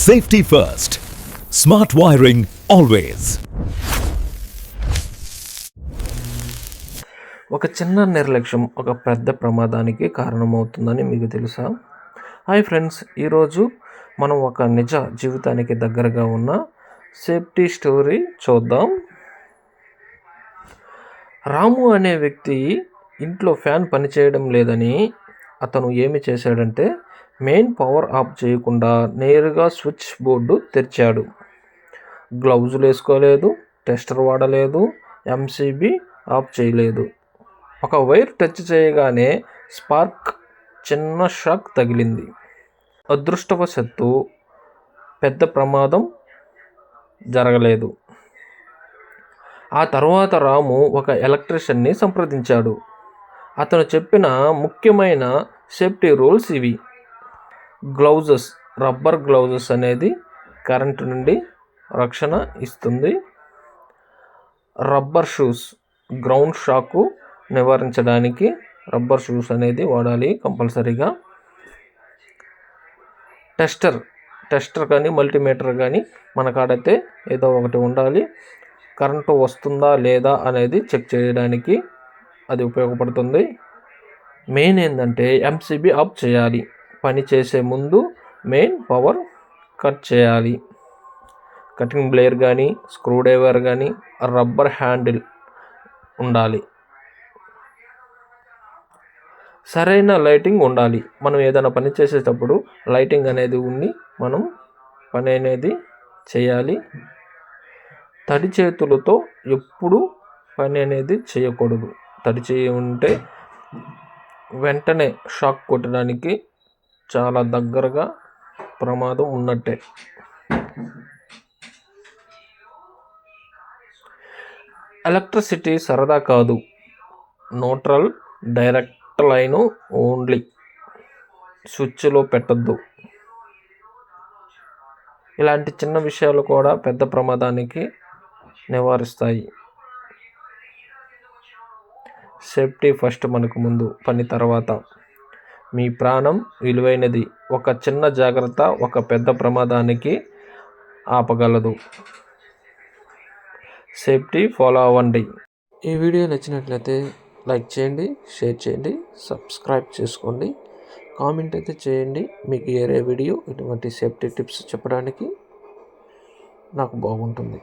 Safety first. Smart wiring always. ఒక చిన్న నిర్లక్ష్యం ఒక పెద్ద ప్రమాదానికి కారణమవుతుందని మీకు తెలుసా? హాయ్ ఫ్రెండ్స్, ఈరోజు మనం ఒక నిజ జీవితానికి దగ్గరగా ఉన్న సేఫ్టీ స్టోరీ చూద్దాం. రాము అనే వ్యక్తి ఇంట్లో ఫ్యాన్ పనిచేయడం లేదని అతను ఏమి చేశాడంటే మెయిన్ పవర్ ఆఫ్ చేయకుండా నేరుగా స్విచ్ బోర్డు తెరిచాడు. గ్లౌజులు వేసుకోలేదు, టెస్టర్ వాడలేదు, ఎంసీబీ ఆఫ్ చేయలేదు. ఒక వైర్ టచ్ చేయగానే స్పార్క్ చిన్న షాక్ తగిలింది. అదృష్టవశాత్తు పెద్ద ప్రమాదం జరగలేదు. ఆ తర్వాత రాము ఒక ఎలక్ట్రీషియన్ని సంప్రదించాడు. అతను చెప్పిన ముఖ్యమైన సేఫ్టీ రూల్స్ ఇవి. గ్లౌజెస్, రబ్బర్ గ్లౌజెస్ అనేది కరెంటు నుండి రక్షణ ఇస్తుంది. రబ్బర్ షూస్, గ్రౌండ్ షాకు నివారించడానికి రబ్బర్ షూస్ అనేది వాడాలి కంపల్సరీగా. టెస్టర్ కానీ మల్టీమీటర్ కానీ మన కాడైతే ఏదో ఒకటి ఉండాలి. కరెంటు వస్తుందా లేదా అనేది చెక్ చేయడానికి అది ఉపయోగపడుతుంది. మెయిన్ ఏంటంటే ఎంసీబీ ఆఫ్ చేయాలి. పని చేసే ముందు మెయిన్ పవర్ కట్ చేయాలి. కటింగ్ బ్లేడ్ కానీ, స్క్రూ డ్రైవర్ కానీ, రబ్బర్ హ్యాండిల్ ఉండాలి. సరైన లైటింగ్ ఉండాలి. మనం ఏదైనా పని చేసేటప్పుడు లైటింగ్ అనేది ఉండి మనం పని అనేది చేయాలి. తడి చేతులతో ఎప్పుడు పని అనేది చేయకూడదు. తడి చేయి ఉంటే వెంటనే షాక్ కొట్టడానికి చాలా దగ్గరగా ప్రమాదం ఉన్నట్టే. ఎలక్ట్రిసిటీ సరదా కాదు. Neutral, direct line only. స్విచ్లో పెట్టద్దు. ఇలాంటి చిన్న విషయాలు కూడా పెద్ద ప్రమాదానికి నివారిస్తాయి. సేఫ్టీ ఫస్ట్, మనకు ముందు, పని తర్వాత. మీ ప్రాణం విలువైనది. ఒక చిన్న జాగ్రత్త ఒక పెద్ద ప్రమాదానికి ఆపగలదు. సేఫ్టీ ఫాలో అవ్వండి. ఈ వీడియో నచ్చినట్లయితే లైక్ చేయండి, షేర్ చేయండి, సబ్స్క్రైబ్ చేసుకోండి, కామెంట్ అయితే చేయండి. మీకు వేరే వీడియో ఇటువంటి సేఫ్టీ టిప్స్ చెప్పడానికి నాకు బాగుంటుంది.